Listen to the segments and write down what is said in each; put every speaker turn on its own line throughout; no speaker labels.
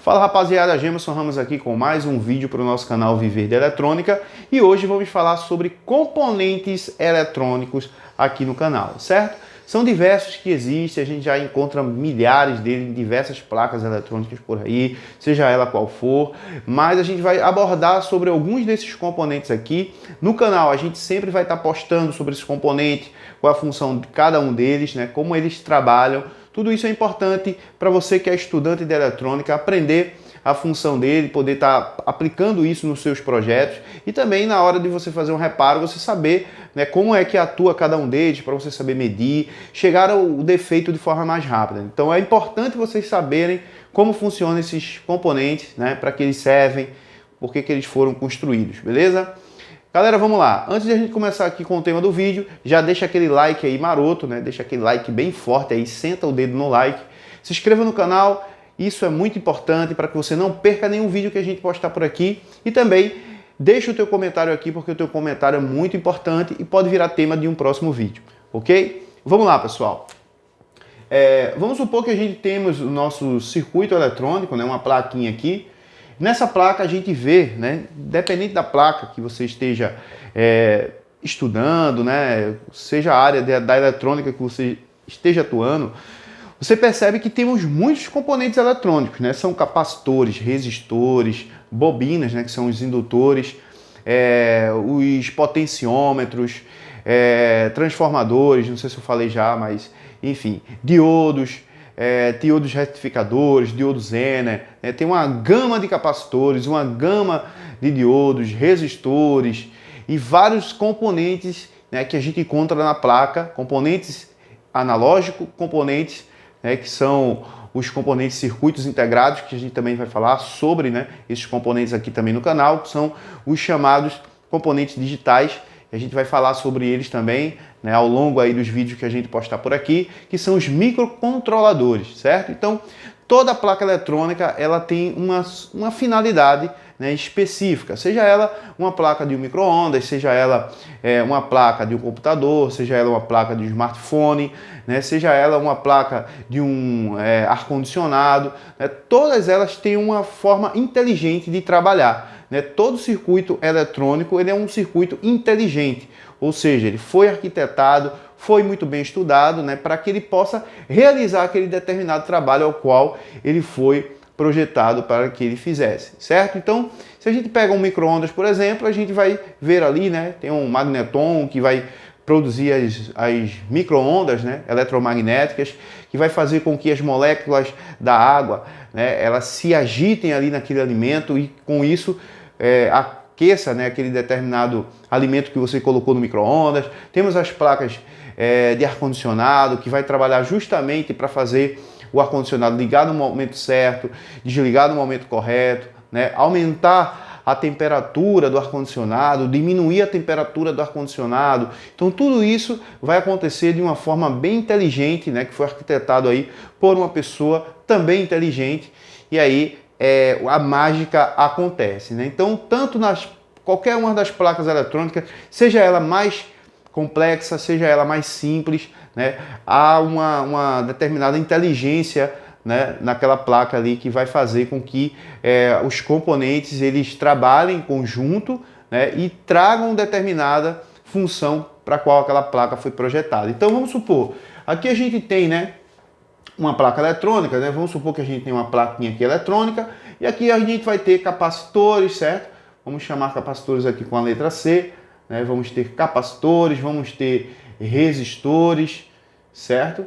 Fala rapaziada, Gemerson Ramos aqui com mais um vídeo para o nosso canal Viver de Eletrônica e hoje vamos falar sobre componentes eletrônicos aqui no canal, certo? São diversos que existem, a gente já encontra milhares deles em diversas placas eletrônicas por aí, seja ela qual for, mas a gente vai abordar sobre alguns desses componentes aqui. No canal a gente sempre vai estar postando sobre esses componentes, qual a função de cada um deles, né? Como eles trabalham. Tudo isso é importante para você que é estudante de eletrônica, aprender a função dele, poder estar aplicando isso nos seus projetos e também na hora de você fazer um reparo, você saber, né, como é que atua cada um deles, para você saber medir, chegar ao defeito de forma mais rápida. Então é importante vocês saberem como funcionam esses componentes, né, para que eles servem, por que eles foram construídos, beleza? Galera, vamos lá. Antes de a gente começar aqui com o tema do vídeo, já deixa aquele like aí maroto, né? Deixa aquele like bem forte aí, senta o dedo no like. Se inscreva no canal, isso é muito importante para que você não perca nenhum vídeo que a gente postar por aqui. E também deixa o teu comentário aqui, porque o teu comentário é muito importante e pode virar tema de um próximo vídeo, ok? Vamos lá, pessoal. Vamos supor que a gente temos o nosso circuito eletrônico, né? Uma plaquinha aqui. Nessa placa a gente vê, né, independente da placa que você esteja estudando, né, seja a área da eletrônica que você esteja atuando, você percebe que temos muitos componentes eletrônicos, né, são capacitores, resistores, bobinas, né, que são os indutores, os potenciômetros, transformadores, não sei se eu falei já, mas enfim, diodos, diodos retificadores, diodos Zener, né? Tem uma gama de capacitores, uma gama de diodos, resistores e vários componentes, né, que a gente encontra na placa, componentes analógicos, componentes, né, que são os componentes circuitos integrados, que a gente também vai falar sobre, né, esses componentes aqui também no canal, que são os chamados componentes digitais. A gente vai falar sobre eles também, né, ao longo aí dos vídeos que a gente postar por aqui, que são os microcontroladores, certo? Então, toda placa eletrônica ela tem uma finalidade, né, específica, seja ela uma placa de um micro-ondas, seja ela uma placa de um computador, seja ela uma placa de um smartphone, né, seja ela uma placa de um ar-condicionado, né, todas elas têm uma forma inteligente de trabalhar. Todo circuito eletrônico ele é um circuito inteligente, ou seja, ele foi arquitetado, foi muito bem estudado, né, para que ele possa realizar aquele determinado trabalho ao qual ele foi projetado para que ele fizesse, certo? Então, se a gente pega um micro-ondas, por exemplo, a gente vai ver ali, né, tem um magnetron que vai produzir as micro-ondas, né, eletromagnéticas, que vai fazer com que as moléculas da água, né, elas se agitem ali naquele alimento e com isso aqueça, né, aquele determinado alimento que você colocou no micro-ondas. Temos as placas de ar-condicionado, que vai trabalhar justamente para fazer o ar-condicionado ligar no momento certo, desligar no momento correto, né, aumentar a temperatura do ar-condicionado, diminuir a temperatura do ar-condicionado. Então tudo isso vai acontecer de uma forma bem inteligente, né, que foi arquitetado aí por uma pessoa também inteligente, e aí a mágica acontece, né? Então, tanto qualquer uma das placas eletrônicas, seja ela mais complexa, seja ela mais simples, né, há uma determinada inteligência, né, naquela placa ali que vai fazer com que os componentes eles trabalhem em conjunto, né, e tragam determinada função para a qual aquela placa foi projetada. Então, vamos supor, aqui a gente tem, né, uma placa eletrônica, né? Vamos supor que a gente tem uma plaquinha aqui eletrônica e aqui a gente vai ter capacitores, certo? Vamos chamar capacitores aqui com a letra C, né? Vamos ter capacitores, vamos ter resistores, certo?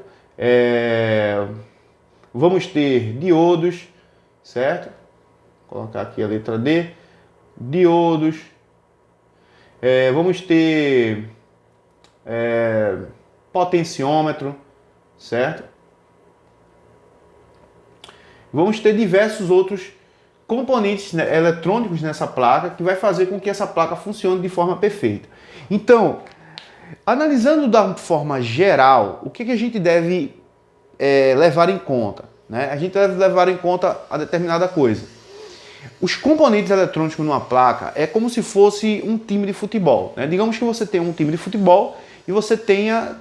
Vamos ter diodos, certo? Vou colocar aqui a letra D, diodos, vamos ter potenciômetro, certo? Vamos ter diversos outros componentes, né, eletrônicos nessa placa que vai fazer com que essa placa funcione de forma perfeita. Então, analisando da forma geral, o que a gente deve levar em conta, né? A gente deve levar em conta a determinada coisa. Os componentes eletrônicos numa placa é como se fosse um time de futebol, né? Digamos que você tem um time de futebol e você tenha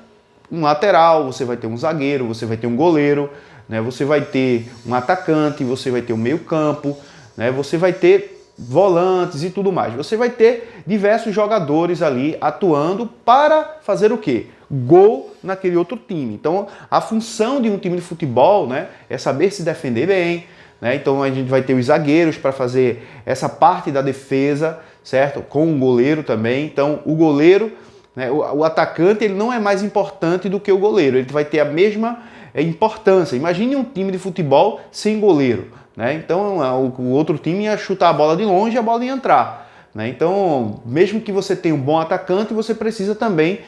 um lateral, você vai ter um zagueiro, você vai ter um goleiro, né? Você vai ter um atacante, você vai ter um meio-campo, né? Você vai ter volantes e tudo mais. Você vai ter diversos jogadores ali atuando para fazer o quê? Gol naquele outro time. Então, a função de um time de futebol, né, é saber se defender bem, né? Então, a gente vai ter os zagueiros para fazer essa parte da defesa, certo? Com o goleiro também. Então, o goleiro, né, o atacante, ele não é mais importante do que o goleiro. Ele vai ter a mesma importância. Imagine um time de futebol sem goleiro, né? Então o outro time ia chutar a bola de longe e a bola ia entrar, né? Então, mesmo que você tenha um bom atacante, você precisa também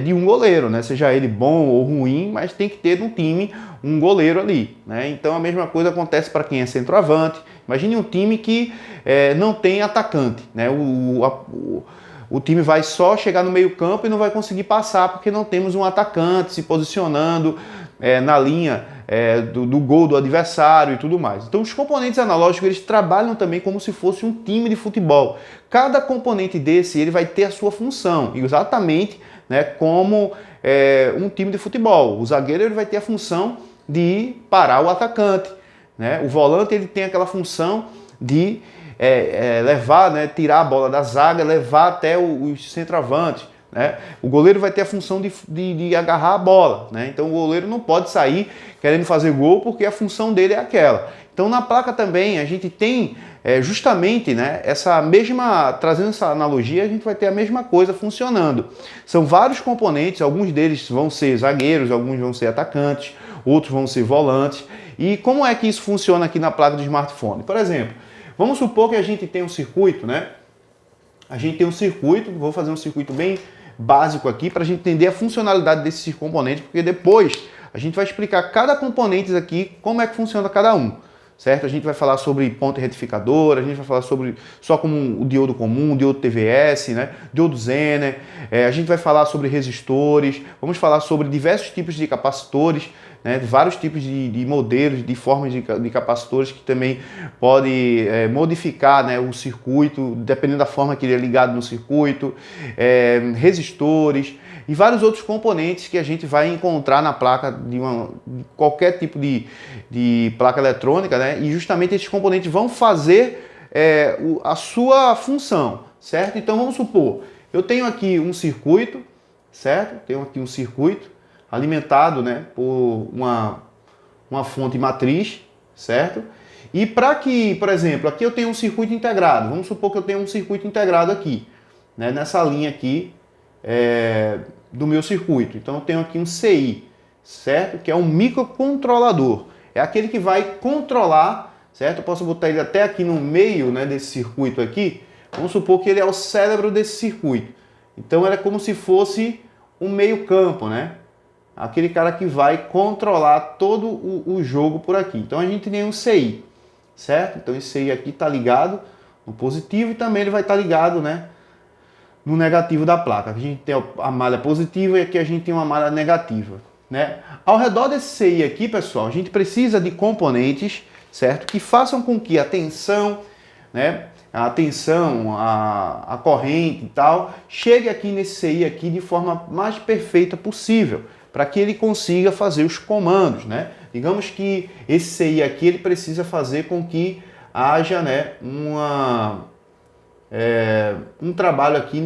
de um goleiro, né? Seja ele bom ou ruim, mas tem que ter no time um goleiro ali, né? Então a mesma coisa acontece para quem é centroavante. Imagine um time que não tem atacante, né? O time vai só chegar no meio campo e não vai conseguir passar porque não temos um atacante se posicionando na linha do gol do adversário e tudo mais. Então os componentes analógicos, eles trabalham também como se fosse um time de futebol. Cada componente desse, ele vai ter a sua função, exatamente, né, como um time de futebol. O zagueiro, ele vai ter a função de parar o atacante, né? O volante, ele tem aquela função de levar, né, tirar a bola da zaga, levar até os centroavantes, né? O goleiro vai ter a função de agarrar a bola, né? Então o goleiro não pode sair querendo fazer gol porque a função dele é aquela. Então na placa também a gente tem justamente, né, trazendo essa analogia, a gente vai ter a mesma coisa funcionando. São vários componentes, alguns deles vão ser zagueiros, alguns vão ser atacantes, outros vão ser volantes. E como é que isso funciona aqui na placa do smartphone? Por exemplo, vamos supor que a gente tem um circuito, né? A gente tem um circuito, vou fazer um circuito bem básico aqui para a gente entender a funcionalidade desses componentes, porque depois a gente vai explicar cada componente aqui, como é que funciona cada um, certo? A gente vai falar sobre ponto retificador, a gente vai falar sobre só como o diodo comum, o diodo TVS, né? Diodo Zener, a gente vai falar sobre resistores, vamos falar sobre diversos tipos de capacitores, né, vários tipos de modelos, de formas de capacitores que também pode modificar, né, o circuito, dependendo da forma que ele é ligado no circuito, resistores e vários outros componentes que a gente vai encontrar na placa de qualquer tipo de placa eletrônica, né, e justamente esses componentes vão fazer a sua função, certo? Então vamos supor, eu tenho aqui um circuito, certo? Tenho aqui um circuito alimentado, né, por uma fonte matriz, certo? E para que, por exemplo, aqui eu tenho um circuito integrado, vamos supor que eu tenho um circuito integrado aqui, né, nessa linha aqui do meu circuito. Então eu tenho aqui um CI, certo? Que é um microcontrolador, é aquele que vai controlar, certo? Eu posso botar ele até aqui no meio, né, desse circuito aqui, vamos supor que ele é o cérebro desse circuito. Então ele é como se fosse um meio campo, né? Aquele cara que vai controlar todo o jogo por aqui. Então a gente tem um CI, certo? Então esse CI aqui está ligado no positivo e também ele vai estar ligado, né, no negativo da placa. A gente tem a malha positiva e aqui a gente tem uma malha negativa, né? Ao redor desse CI aqui, pessoal, a gente precisa de componentes, certo? Que façam com que a tensão, né, a corrente e tal, chegue aqui nesse CI aqui de forma mais perfeita possível, para que ele consiga fazer os comandos, né? Digamos que esse CI aqui, ele precisa fazer com que haja, né, um trabalho aqui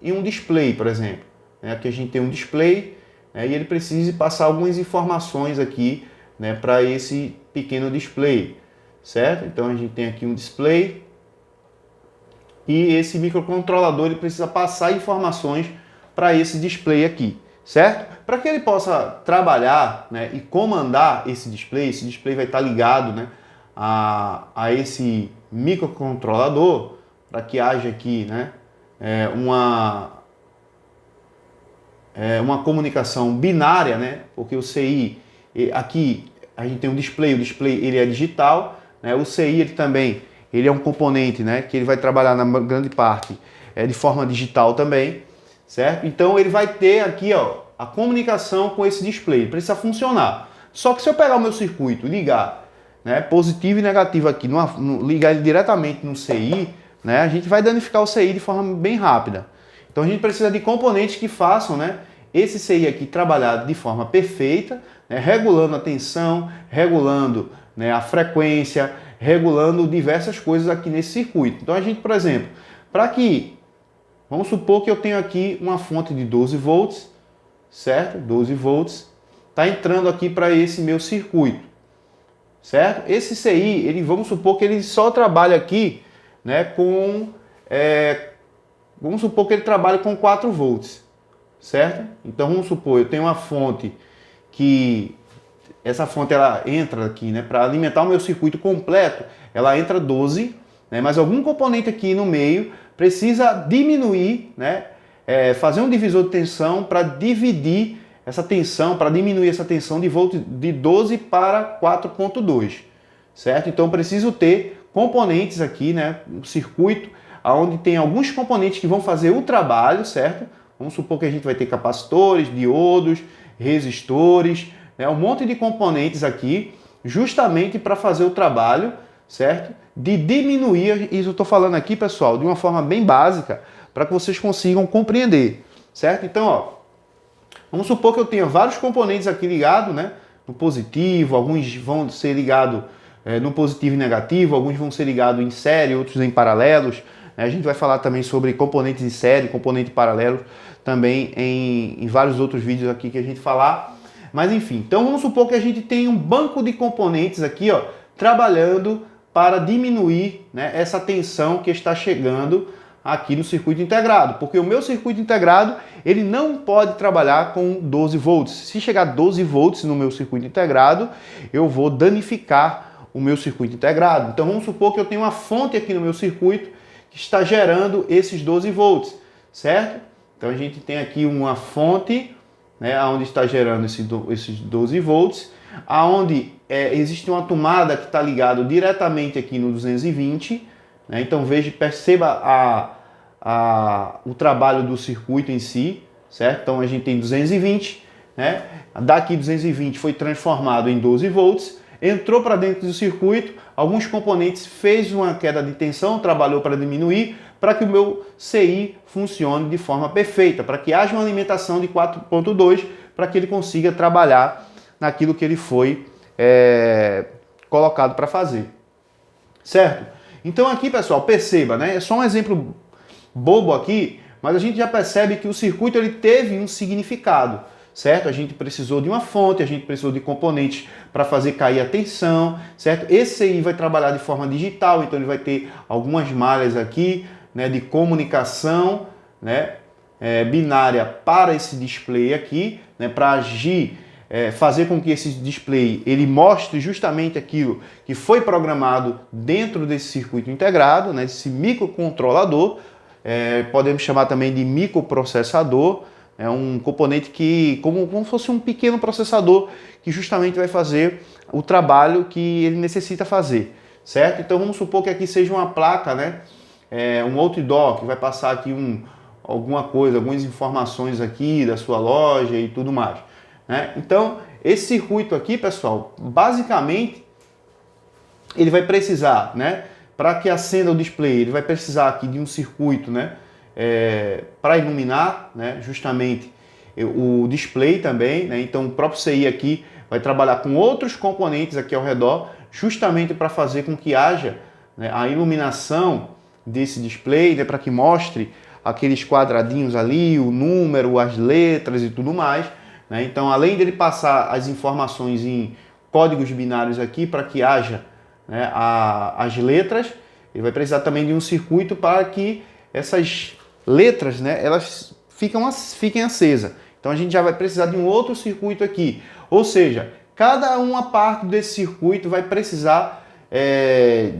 em um display, por exemplo. Aqui a gente tem um display, né, e ele precisa passar algumas informações aqui, né, para esse pequeno display, certo? Então a gente tem aqui um display e esse microcontrolador, ele precisa passar informações para esse display aqui, certo? Para que ele possa trabalhar, né, e comandar esse display vai estar ligado, né, a esse microcontrolador, para que haja aqui, né, uma comunicação binária, né, porque o CI, aqui a gente tem um display, o display ele é digital, né, o CI ele é um componente, né, que ele vai trabalhar na grande parte de forma digital também, certo? Então ele vai ter aqui, ó, a comunicação com esse display, ele precisa funcionar. Só que se eu pegar o meu circuito e ligar, né, positivo e negativo aqui, ligar ele diretamente no CI, né, a gente vai danificar o CI de forma bem rápida. Então a gente precisa de componentes que façam, né, esse CI aqui trabalhar de forma perfeita, né, regulando a tensão, regulando, né, a frequência, regulando diversas coisas aqui nesse circuito. Então a gente, por exemplo, vamos supor que eu tenho aqui uma fonte de 12 volts, certo? 12 volts, está entrando aqui para esse meu circuito, certo? Esse CI, vamos supor que ele só trabalha aqui, né, vamos supor que ele trabalha com 4 volts, certo? Então vamos supor, eu tenho uma fonte que essa fonte ela entra aqui, né, para alimentar o meu circuito completo, ela entra 12, né, mas algum componente aqui no meio precisa diminuir, né, fazer um divisor de tensão para dividir essa tensão, para diminuir essa tensão de 12 para 4.2, certo? Então preciso ter componentes aqui, né, um circuito onde tem alguns componentes que vão fazer o trabalho, certo? Vamos supor que a gente vai ter capacitores, diodos, resistores, né, um monte de componentes aqui, justamente para fazer o trabalho, certo? De diminuir, isso eu estou falando aqui, pessoal, de uma forma bem básica, para que vocês consigam compreender, certo? Então, ó, vamos supor que eu tenha vários componentes aqui ligados, né, no positivo, alguns vão ser ligados no positivo e negativo, alguns vão ser ligados em série, outros em paralelos. A gente vai falar também sobre componentes em série, componente paralelo, também em vários outros vídeos aqui que a gente falar. Mas enfim, então vamos supor que a gente tem um banco de componentes aqui, ó, trabalhando para diminuir, né, essa tensão que está chegando aqui no circuito integrado, porque o meu circuito integrado ele não pode trabalhar com 12 volts. Se chegar a 12 volts no meu circuito integrado, eu vou danificar o meu circuito integrado. Então vamos supor que eu tenho uma fonte aqui no meu circuito que está gerando esses 12 volts, certo? Então a gente tem aqui uma fonte, né, onde está gerando esses 12 volts, aonde existe uma tomada que está ligada diretamente aqui no 220, né? Então perceba o trabalho do circuito em si, certo? Então a gente tem 220, né? Daqui 220 foi transformado em 12 volts, entrou para dentro do circuito, alguns componentes fez uma queda de tensão, trabalhou para diminuir, para que o meu CI funcione de forma perfeita, para que haja uma alimentação de 4.2, para que ele consiga trabalhar naquilo que ele foi colocado para fazer, certo? Então aqui, pessoal, perceba, né? É só um exemplo bobo aqui, mas a gente já percebe que o circuito ele teve um significado, certo? A gente precisou de uma fonte, a gente precisou de componentes para fazer cair a tensão, certo? Esse aí vai trabalhar de forma digital, então ele vai ter algumas malhas aqui, né, de comunicação, né, binária para esse display aqui, né, para agir, fazer com que esse display ele mostre justamente aquilo que foi programado dentro desse circuito integrado, né, desse microcontrolador, podemos chamar também de microprocessador. É um componente que, como se fosse um pequeno processador, que justamente vai fazer o trabalho que ele necessita fazer, certo? Então vamos supor que aqui seja uma placa, né? Um outdoor que vai passar aqui alguma coisa, algumas informações aqui da sua loja e tudo mais, né? Então esse circuito aqui, pessoal, basicamente ele vai precisar, né? Para que acenda o display, ele vai precisar aqui de um circuito, né? Para iluminar, né, justamente o display também, né? Então o próprio CI aqui vai trabalhar com outros componentes aqui ao redor, justamente para fazer com que haja, né, a iluminação desse display, né, para que mostre aqueles quadradinhos ali, o número, as letras e tudo mais, né? Então além dele passar as informações em códigos binários aqui para que haja, né, as letras, ele vai precisar também de um circuito para que essas letras, né, elas fiquem acesas. Então a gente já vai precisar de um outro circuito aqui. Ou seja, cada uma parte desse circuito vai precisar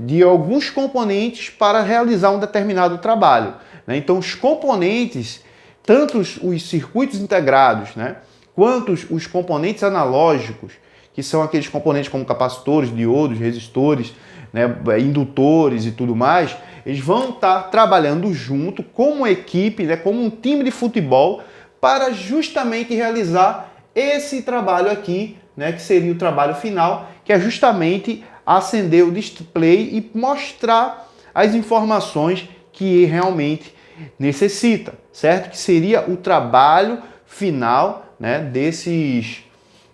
de alguns componentes para realizar um determinado trabalho, né? Então os componentes, tanto os circuitos integrados, né, quanto os componentes analógicos, que são aqueles componentes como capacitores, diodos, resistores, né, indutores e tudo mais, eles vão estar trabalhando junto como equipe, né, como um time de futebol, para justamente realizar esse trabalho aqui, né, que seria o trabalho final, que é justamente acender o display e mostrar as informações que realmente necessita, certo? Que seria o trabalho final, né, desses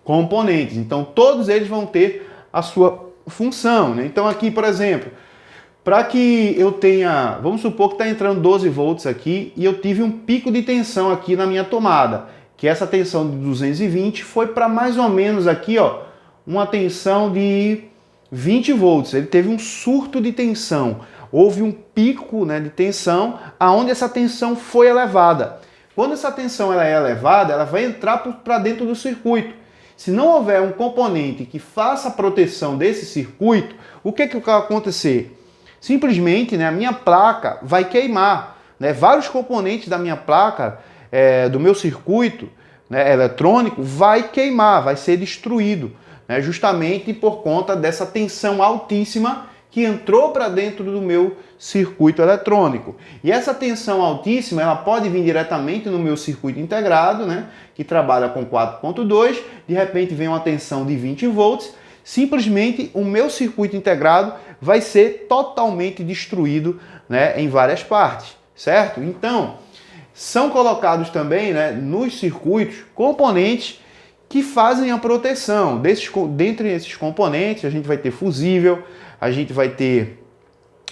componentes. Então, todos eles vão ter a sua função, né? Então, aqui, por exemplo, para que eu tenha, vamos supor que está entrando 12 volts aqui e eu tive um pico de tensão aqui na minha tomada, que essa tensão de 220 foi para mais ou menos aqui, ó, uma tensão de 20 volts. Ele teve um surto de tensão, houve um pico, né, de tensão, aonde essa tensão foi elevada. Quando essa tensão ela é elevada, ela vai entrar para dentro do circuito. Se não houver um componente que faça a proteção desse circuito, o que vai acontecer? Simplesmente, né, a minha placa vai queimar, né? Vários componentes da minha placa, do meu circuito, né, eletrônico, vai queimar, vai ser destruído, né, justamente por conta dessa tensão altíssima que entrou para dentro do meu circuito eletrônico. E essa tensão altíssima, ela pode vir diretamente no meu circuito integrado, né, que trabalha com 4.2, de repente vem uma tensão de 20 volts, simplesmente o meu circuito integrado vai ser totalmente destruído, né, em várias partes, certo? Então, são colocados também, né, nos circuitos componentes que fazem a proteção. Dentre esses componentes, a gente vai ter fusível, a gente vai ter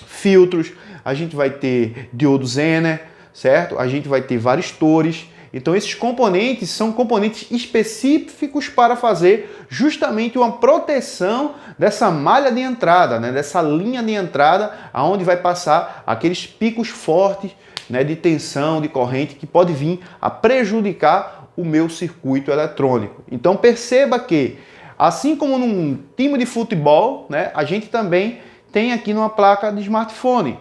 filtros, a gente vai ter diodo Zener, certo? A gente vai ter varistores. Então, esses componentes são componentes específicos para fazer justamente uma proteção dessa malha de entrada, né? Dessa linha de entrada, aonde vai passar aqueles picos fortes, né, de tensão, de corrente, que pode vir a prejudicar o meu circuito eletrônico. Então, perceba que, assim como num time de futebol, né, a gente também tem aqui numa placa de smartphone.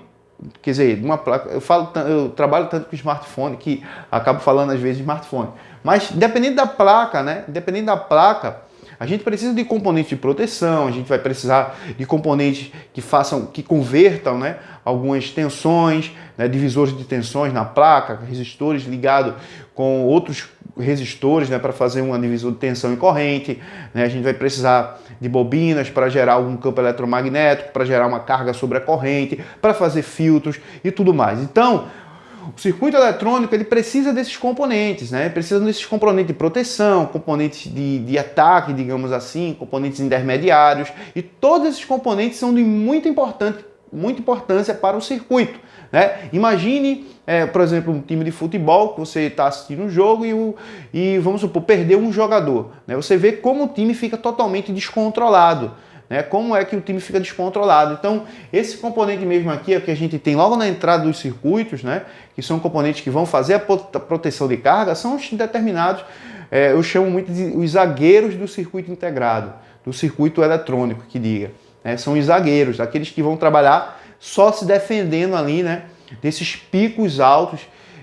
Quer dizer, uma placa, eu trabalho tanto com smartphone que acabo falando às vezes de smartphone. Mas dependendo da placa, né? Dependendo da placa, a gente precisa de componentes de proteção, a gente vai precisar de componentes que convertam, né, algumas tensões, né, divisores de tensões na placa, resistores ligados com outros resistores, né, para fazer um divisor de tensão e corrente, né? A gente vai precisar de bobinas para gerar algum campo eletromagnético, para gerar uma carga sobre a corrente, para fazer filtros e tudo mais. Então, o circuito eletrônico ele precisa desses componentes, né? Precisa desses componentes de proteção, componentes de ataque, digamos assim, componentes intermediários, e todos esses componentes são de muita importância para o circuito, né? Imagine, por exemplo, um time de futebol que você está assistindo um jogo e vamos supor, perdeu um jogador, né? Você vê como o time fica totalmente descontrolado, né? Como é que o time fica descontrolado. Então, esse componente mesmo aqui, é que a gente tem logo na entrada dos circuitos, né? Que são componentes que vão fazer a proteção de carga, são os determinados, eu chamo muito de os zagueiros do circuito integrado, do circuito eletrônico, que diga, né? São os zagueiros, aqueles que vão trabalhar só se defendendo ali, né, desses picos altos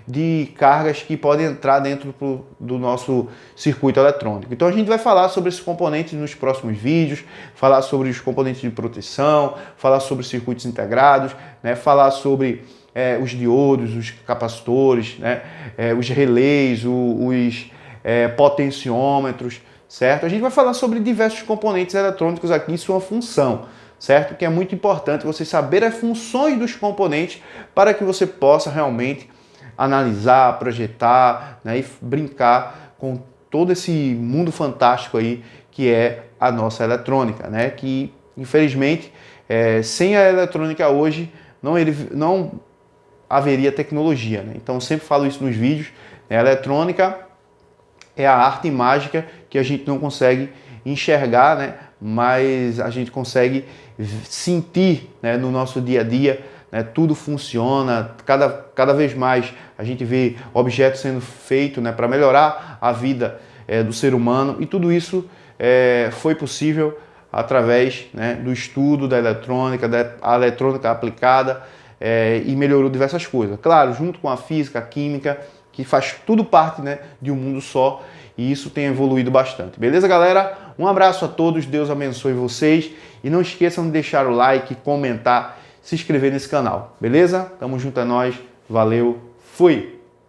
de cargas que podem entrar dentro do nosso circuito eletrônico. Então a gente vai falar sobre esses componentes nos próximos vídeos, falar sobre os componentes de proteção, falar sobre circuitos integrados, né, falar sobre os diodos, os capacitores, né, os relés, os potenciômetros, certo? A gente vai falar sobre diversos componentes eletrônicos aqui e sua função, certo? Que é muito importante você saber as funções dos componentes para que você possa realmente analisar, projetar, né, e brincar com todo esse mundo fantástico aí que é a nossa eletrônica, né? Que infelizmente sem a eletrônica hoje não haveria tecnologia, né? Então eu sempre falo isso nos vídeos, né? A eletrônica é a arte mágica que a gente não consegue enxergar, né? Mas a gente consegue sentir, né, no nosso dia a dia, né? Tudo funciona, cada vez mais a gente vê objetos sendo feitos, né, para melhorar a vida do ser humano, e tudo isso foi possível através, né, do estudo da eletrônica, da eletrônica aplicada, e melhorou diversas coisas. Claro, junto com a física, a química, que faz tudo parte, né, de um mundo só, e isso tem evoluído bastante. Beleza, galera? Um abraço a todos, Deus abençoe vocês, e não esqueçam de deixar o like, comentar, se inscrever nesse canal, beleza? Tamo junto a nós, valeu, fui!